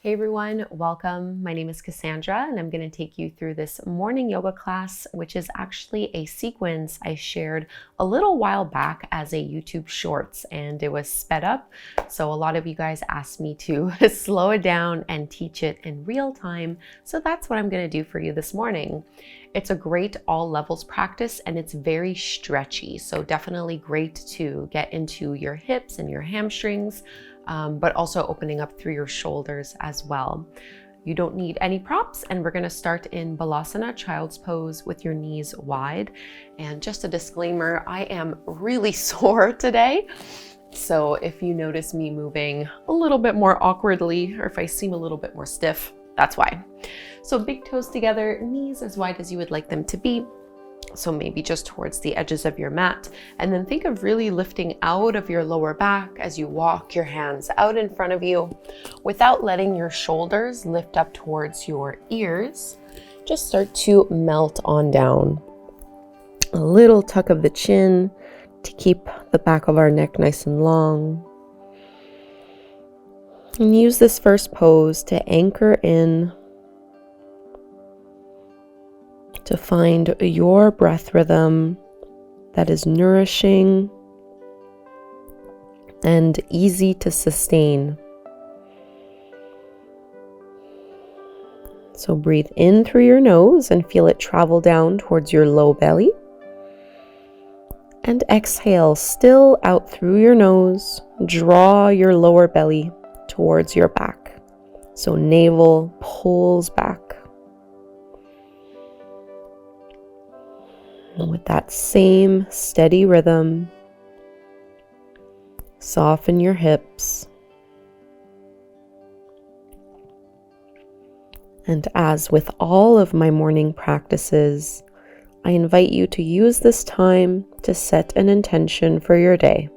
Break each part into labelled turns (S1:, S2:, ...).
S1: Hey everyone, welcome. My name is Cassandra and I'm going to take you through this morning yoga class, which is actually a sequence I shared a little while back as a YouTube shorts, and it was sped up. So a lot of you guys asked me to slow it down and teach it in real time. So that's what I'm going to do for you this morning. It's a great all levels practice and it's very stretchy. So definitely great to get into your hips and your hamstrings. But also opening up through your shoulders as well. You don't need any props, and we're gonna start in Balasana, child's pose, with your knees wide. And just a disclaimer, I am really sore today. So if you notice me moving a little bit more awkwardly, or if I seem a little bit more stiff, that's why. So big toes together, knees as wide as you would like them to be. So maybe just towards the edges of your mat. And then think of really lifting out of your lower back as you walk your hands out in front of you without letting your shoulders lift up towards your ears. Just start to melt on down. A little tuck of the chin to keep the back of our neck nice and long. And use this first pose to anchor in, to find your breath rhythm that is nourishing and easy to sustain. So breathe in through your nose and feel it travel down towards your low belly. And exhale still out through your nose. Draw your lower belly towards your back. So navel pulls back. And with that same steady rhythm, soften your hips. And as with all of my morning practices, I invite you to use this time to set an intention for your day.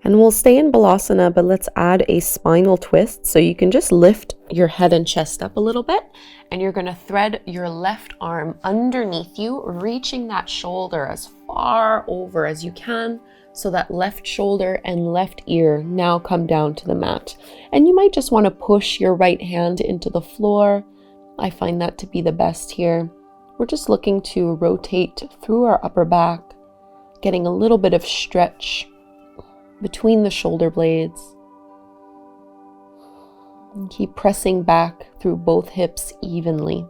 S1: And we'll stay in Balasana, but let's add a spinal twist. So you can just lift your head and chest up a little bit, and you're going to thread your left arm underneath you, reaching that shoulder as far over as you can, so that left shoulder and left ear now come down to the mat. And you might just want to push your right hand into the floor. I find that to be the best here. We're just looking to rotate through our upper back, getting a little bit of stretch between the shoulder blades. And keep pressing back through both hips evenly.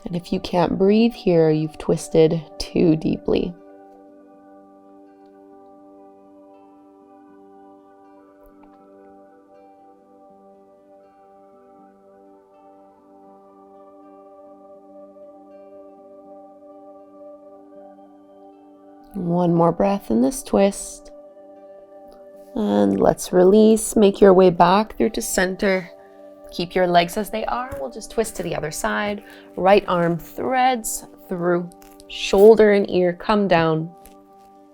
S1: And if you can't breathe here, you've twisted too deeply. One more breath in this twist. And let's release. Make your way back through to center. Keep your legs as they are. We'll just twist to the other side. Right arm threads through. Shoulder and ear come down.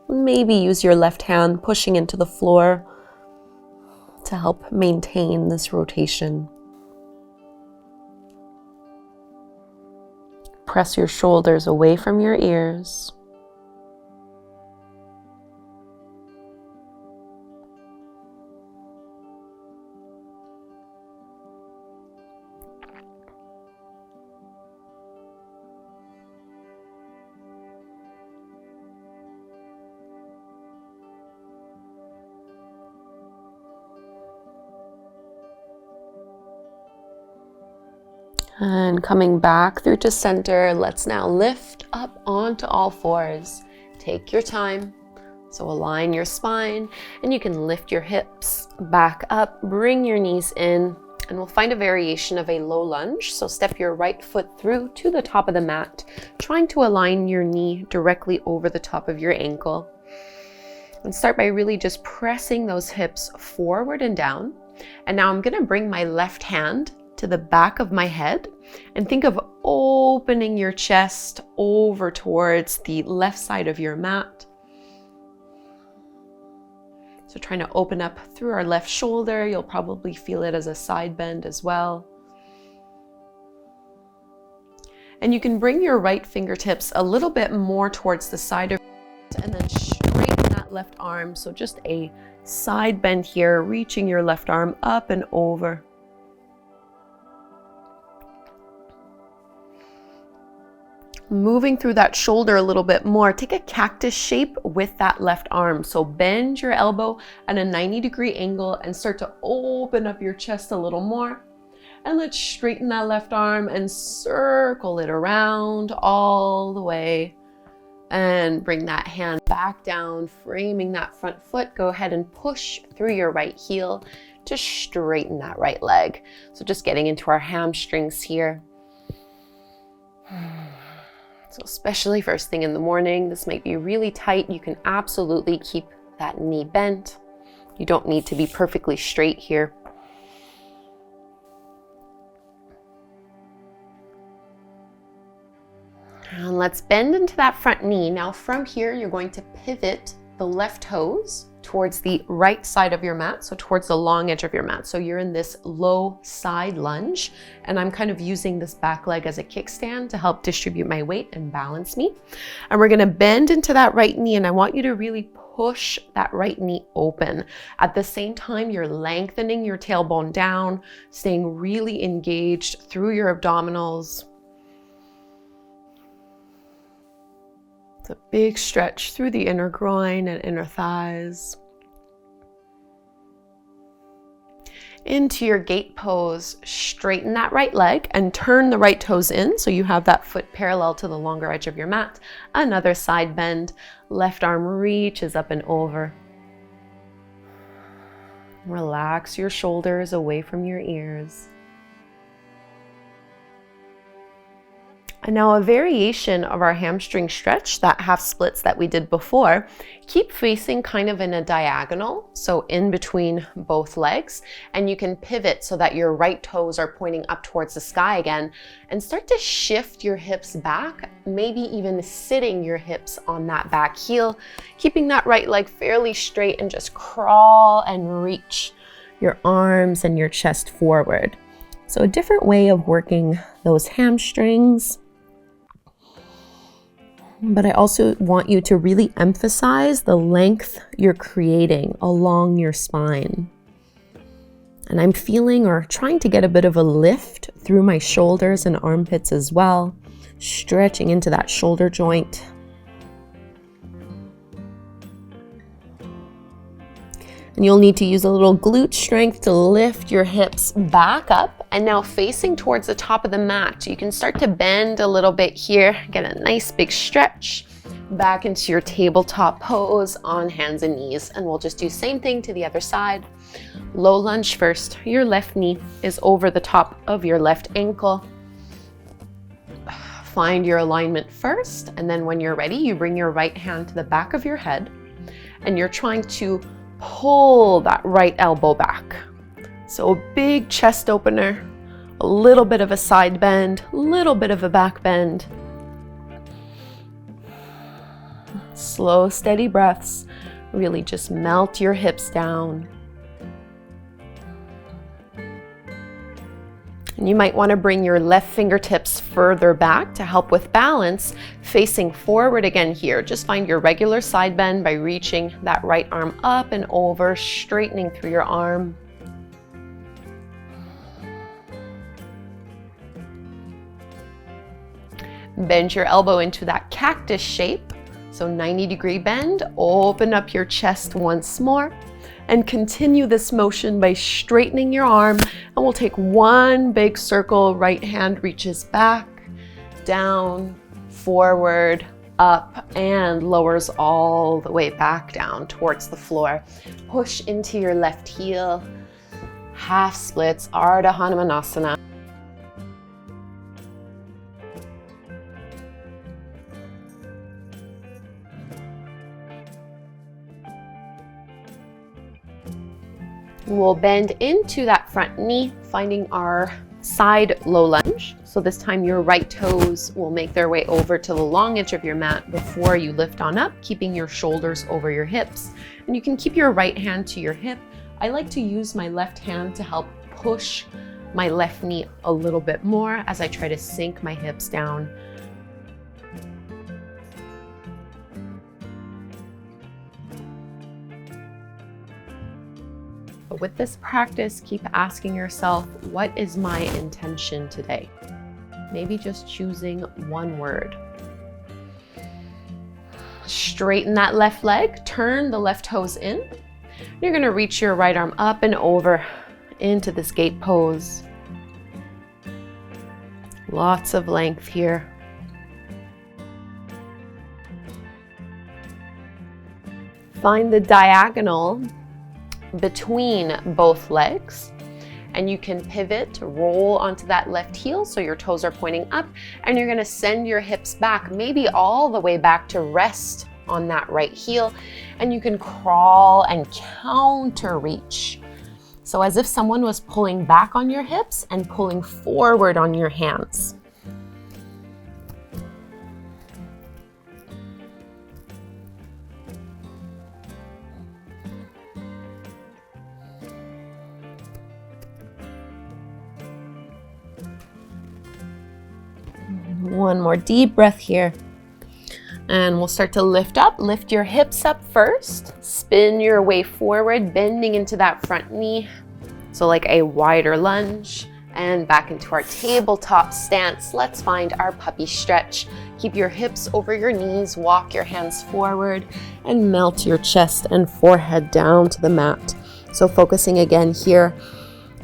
S1: Maybe use your left hand pushing into the floor to help maintain this rotation. Press your shoulders away from your ears. And coming back through to center, let's now lift up onto all fours. Take your time. So align your spine, and you can lift your hips back up, bring your knees in, and we'll find a variation of a low lunge. So step your right foot through to the top of the mat, trying to align your knee directly over the top of your ankle. And start by really just pressing those hips forward and down. And now I'm gonna bring my left hand to the back of my head and think of opening your chest over towards the left side of your mat. So trying to open up through our left shoulder. You'll probably feel it as a side bend as well. And you can bring your right fingertips a little bit more towards the side of and then straighten left arm. So just a side bend here, reaching your left arm up and over. Moving through that shoulder a little bit more, take a cactus shape with that left arm. So bend your elbow at a 90-degree angle and start to open up your chest a little more. And let's straighten that left arm and circle it around all the way. And bring that hand back down, framing that front foot. Go ahead and push through your right heel to straighten that right leg. So just getting into our hamstrings here. So especially first thing in the morning, this might be really tight. You can absolutely keep that knee bent. You don't need to be perfectly straight here. And let's bend into that front knee. Now from here, you're going to pivot the left toes towards the right side of your mat, so towards the long edge of your mat. So you're in this low side lunge, and I'm kind of using this back leg as a kickstand to help distribute my weight and balance me. And we're gonna bend into that right knee, and I want you to really push that right knee open. At the same time, you're lengthening your tailbone down, staying really engaged through your abdominals. A big stretch through the inner groin and inner thighs. Into your gate pose, straighten that right leg and turn the right toes in so you have that foot parallel to the longer edge of your mat. Another side bend, left arm reaches up and over. Relax your shoulders away from your ears. And now a variation of our hamstring stretch, that half splits that we did before, keep facing kind of in a diagonal, so in between both legs, and you can pivot so that your right toes are pointing up towards the sky again, and start to shift your hips back, maybe even sitting your hips on that back heel, keeping that right leg fairly straight, and just crawl and reach your arms and your chest forward. So a different way of working those hamstrings. But I also want you to really emphasize the length you're creating along your spine. And I'm feeling or trying to get a bit of a lift through my shoulders and armpits as well, stretching into that shoulder joint. And you'll need to use a little glute strength to lift your hips back up. And now facing towards the top of the mat, you can start to bend a little bit here, get a nice big stretch back into your tabletop pose on hands and knees. And we'll just do same thing to the other side. Low lunge first. Your left knee is over the top of your left ankle. Find your alignment first. And then when you're ready, you bring your right hand to the back of your head and you're trying to pull that right elbow back. So a big chest opener, a little bit of a side bend, a little bit of a back bend. Slow, steady breaths. Really just melt your hips down. And you might want to bring your left fingertips further back to help with balance, facing forward again here. Just find your regular side bend by reaching that right arm up and over, straightening through your arm. Bend your elbow into that cactus shape. So 90-degree bend, open up your chest once more. And continue this motion by straightening your arm, and we'll take one big circle. Right hand reaches back, down, forward, up, and lowers all the way back down towards the floor. Push into your left heel, half splits, Ardha Hanumanasana. We'll bend into that front knee, finding our side low lunge. So this time your right toes will make their way over to the long edge of your mat before you lift on up, keeping your shoulders over your hips. And you can keep your right hand to your hip. I like to use my left hand to help push my left knee a little bit more as I try to sink my hips down. But with this practice, keep asking yourself, what is my intention today? Maybe just choosing one word. Straighten that left leg, turn the left toes in. You're gonna reach your right arm up and over into this gate pose. Lots of length here. Find the diagonal between both legs, and you can pivot, roll onto that left heel so your toes are pointing up, and you're gonna send your hips back, maybe all the way back to rest on that right heel, and you can crawl and counter reach. So as if someone was pulling back on your hips and pulling forward on your hands. One more deep breath here. And we'll start to lift up. Lift your hips up first. Spin your way forward, bending into that front knee. So like a wider lunge. And back into our tabletop stance. Let's find our puppy stretch. Keep your hips over your knees. Walk your hands forward and melt your chest and forehead down to the mat. So focusing again here,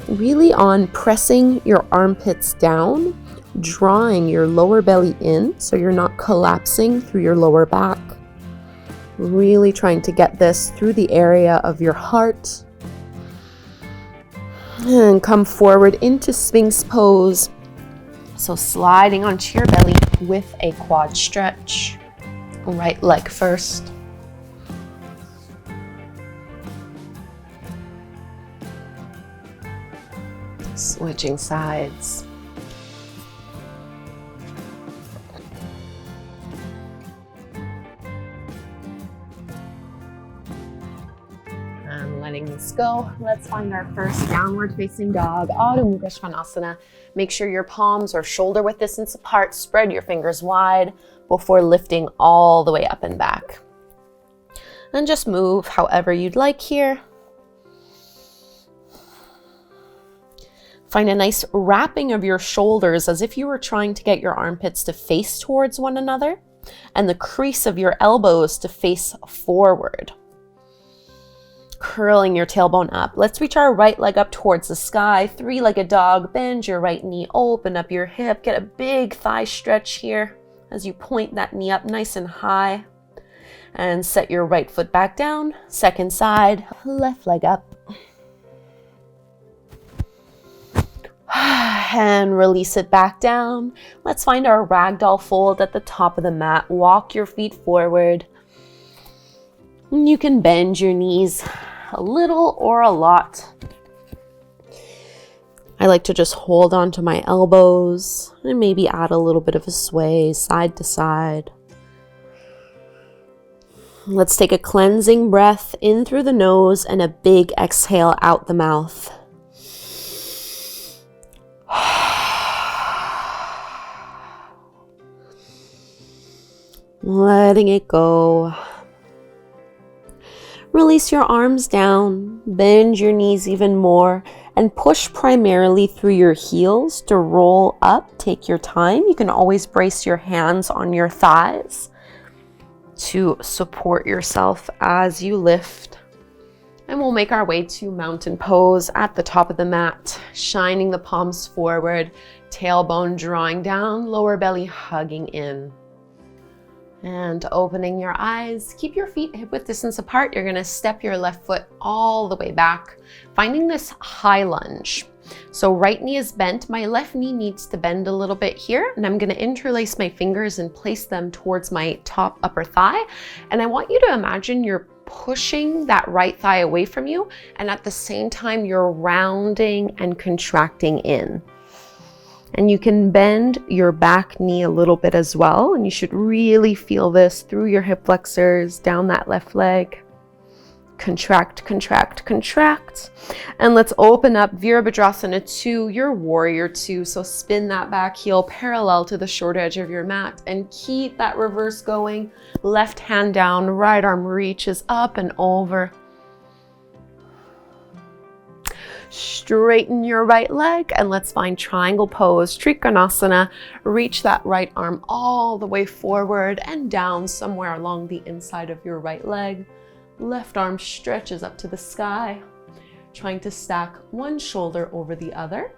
S1: really on pressing your armpits down, drawing your lower belly in so you're not collapsing through your lower back. Really trying to get this through the area of your heart. And come forward into Sphinx pose. So sliding onto your belly with a quad stretch. Right leg first. Switching sides. Letting this go. Let's find our first downward facing dog, Adho Mukha Svanasana. Make sure your palms are shoulder width distance apart. Spread your fingers wide before lifting all the way up and back. And just move however you'd like here. Find a nice wrapping of your shoulders as if you were trying to get your armpits to face towards one another and the crease of your elbows to face forward. Curling your tailbone up. Let's reach our right leg up towards the sky. Three-legged dog. Bend your right knee, open up your hip. Get a big thigh stretch here as you point that knee up nice and high. And set your right foot back down. Second side, left leg up. And release it back down. Let's find our ragdoll fold at the top of the mat. Walk your feet forward. You can bend your knees a little or a lot. I like to just hold on to my elbows and maybe add a little bit of a sway side to side. Let's take a cleansing breath in through the nose and a big exhale out the mouth. Letting it go. Release your arms down, bend your knees even more, and push primarily through your heels to roll up. Take your time. You can always brace your hands on your thighs to support yourself as you lift. And we'll make our way to mountain pose at the top of the mat, shining the palms forward, tailbone drawing down, lower belly hugging in. And opening your eyes, keep your feet hip width distance apart. You're gonna step your left foot all the way back, finding this high lunge. So right knee is bent, my left knee needs to bend a little bit here, and I'm gonna interlace my fingers and place them towards my top upper thigh. And I want you to imagine you're pushing that right thigh away from you, and at the same time, you're rounding and contracting in. And you can bend your back knee a little bit as well. And you should really feel this through your hip flexors, down that left leg. Contract, contract, contract. And let's open up Virabhadrasana 2, your warrior 2. So spin that back heel parallel to the short edge of your mat and keep that reverse going. Left hand down, right arm reaches up and over. Straighten your right leg and let's find triangle pose, Trikonasana. Reach that right arm all the way forward and down somewhere along the inside of your right leg. Left arm stretches up to the sky, trying to stack one shoulder over the other.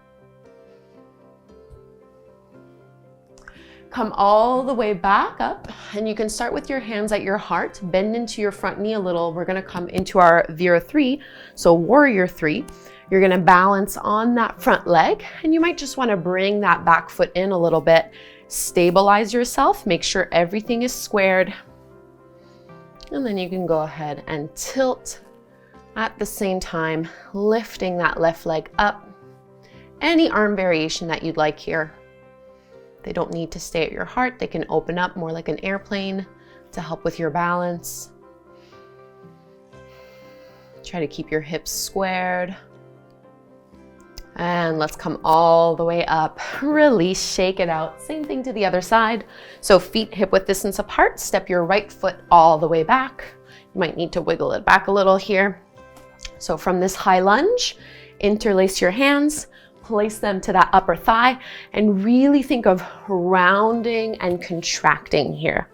S1: Come all the way back up, and you can start with your hands at your heart. Bend into your front knee a little. We're gonna come into our Vira 3, so Warrior 3. You're gonna balance on that front leg, and you might just wanna bring that back foot in a little bit. Stabilize yourself, make sure everything is squared. And then you can go ahead and tilt at the same time, lifting that left leg up. Any arm variation that you'd like here. They don't need to stay at your heart. They can open up more like an airplane to help with your balance. Try to keep your hips squared. And let's come all the way up. Release, shake it out. Same thing to the other side. So feet hip width distance apart. Step your right foot all the way back. You might need to wiggle it back a little here. So from this high lunge, interlace your hands. Place them to that upper thigh and really think of rounding and contracting here.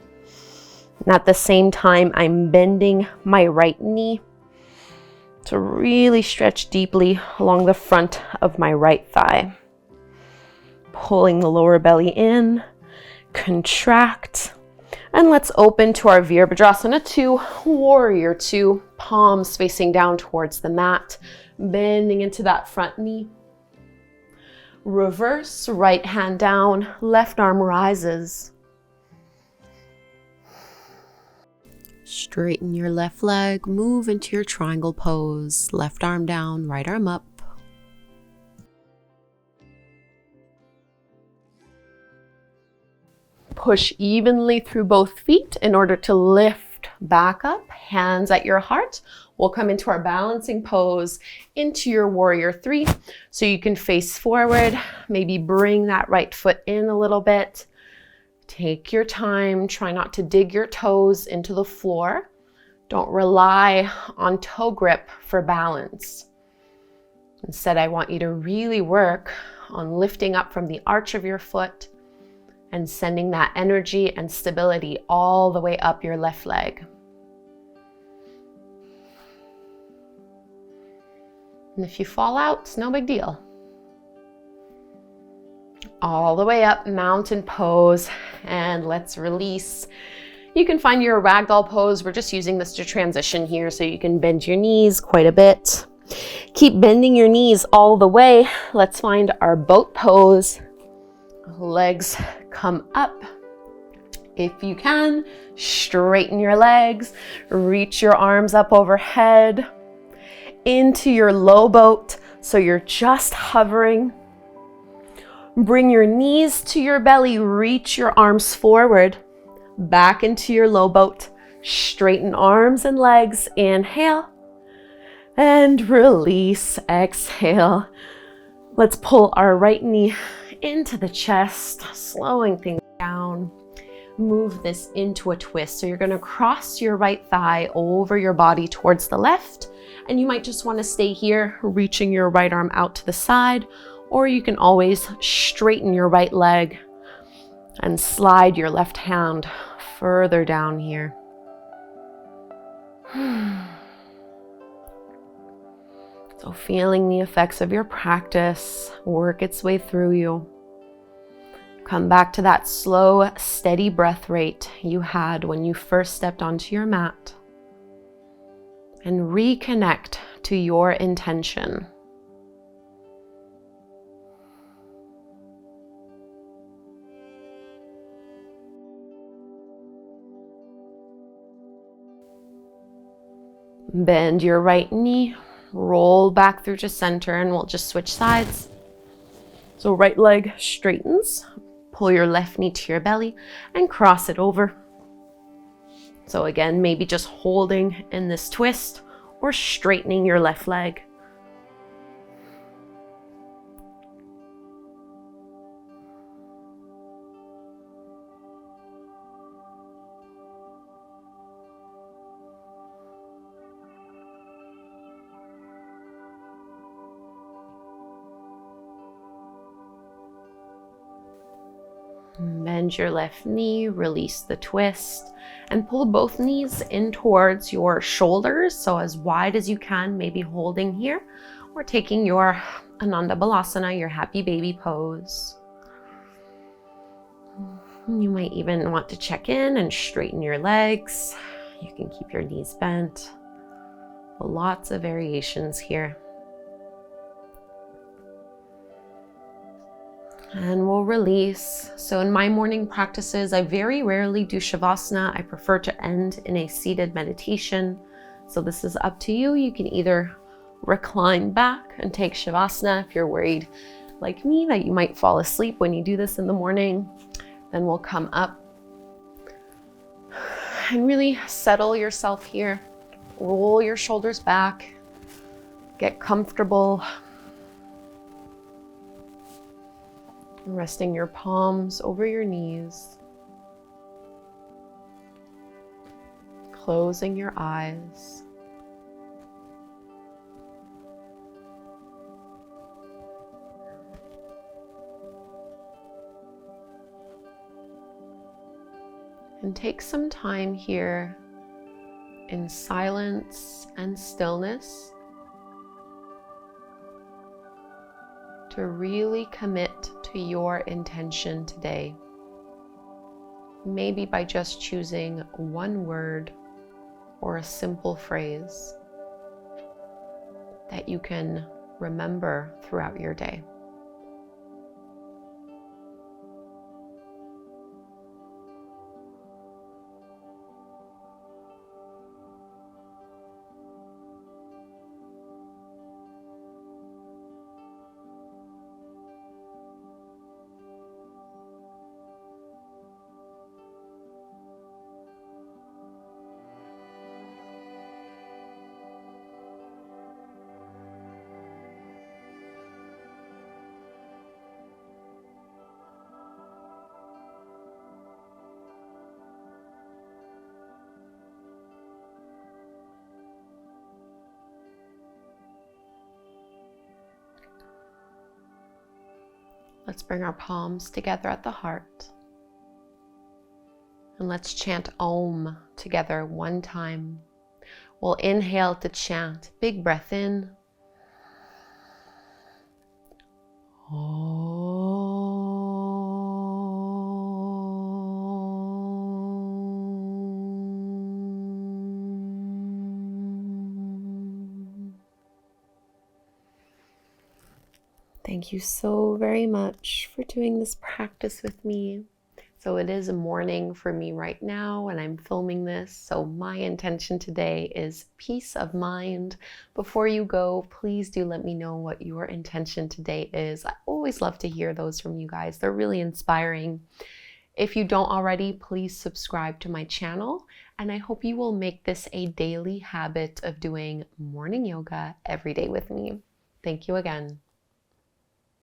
S1: And at the same time, I'm bending my right knee to really stretch deeply along the front of my right thigh. Pulling the lower belly in, contract, and let's open to our Virabhadrasana 2, Warrior 2, palms facing down towards the mat, bending into that front knee. Reverse, right hand down, left arm rises. Straighten your left leg, move into your triangle pose. Left arm down, right arm up. Push evenly through both feet in order to lift back up, hands at your heart. We'll come into our balancing pose into your Warrior 3. So you can face forward, maybe bring that right foot in a little bit. Take your time, try not to dig your toes into the floor. Don't rely on toe grip for balance. Instead, I want you to really work on lifting up from the arch of your foot and sending that energy and stability all the way up your left leg. And if you fall out, it's no big deal. All the way up, mountain pose, and let's release. You can find your ragdoll pose. We're just using this to transition here so you can bend your knees quite a bit. Keep bending your knees all the way. Let's find our boat pose. Legs come up. If you can, straighten your legs, reach your arms up overhead into your low boat, so you're just hovering. Bring your knees to your belly, reach your arms forward, back into your low boat. Straighten arms and legs, inhale, and release, exhale. Let's pull our right knee into the chest, slowing things down. Move this into a twist. So you're gonna cross your right thigh over your body towards the left, and you might just wanna stay here, reaching your right arm out to the side, or you can always straighten your right leg and slide your left hand further down here. So feeling the effects of your practice work its way through you. Come back to that slow, steady breath rate you had when you first stepped onto your mat. And reconnect to your intention. Bend your right knee, roll back through to center, and we'll just switch sides. So right leg straightens, pull your left knee to your belly and cross it over. So again, maybe just holding in this twist or straightening your left leg. Bend your left knee, release the twist, and pull both knees in towards your shoulders, so as wide as you can, maybe holding here, or taking your Ananda Balasana, your happy baby pose. You might even want to check in and straighten your legs. You can keep your knees bent. Lots of variations here. And we'll release. So in my morning practices, I very rarely do Shavasana. I prefer to end in a seated meditation. So this is up to you. You can either recline back and take Shavasana if you're worried, like me, that you might fall asleep when you do this in the morning. Then we'll come up and really settle yourself here. Roll your shoulders back. Get comfortable. Resting your palms over your knees. Closing your eyes. And take some time here in silence and stillness to really commit to your intention today. Maybe by just choosing one word or a simple phrase that you can remember throughout your day. Let's bring our palms together at the heart. And let's chant Om together one time. We'll inhale to chant. Big breath in. Om. Thank you so very much for doing this practice with me. So it is a morning for me right now and I'm filming this. So my intention today is peace of mind. Before you go, please do let me know what your intention today is. I always love to hear those from you guys. They're really inspiring. If you don't already, please subscribe to my channel. And I hope you will make this a daily habit of doing morning yoga every day with me. Thank you again.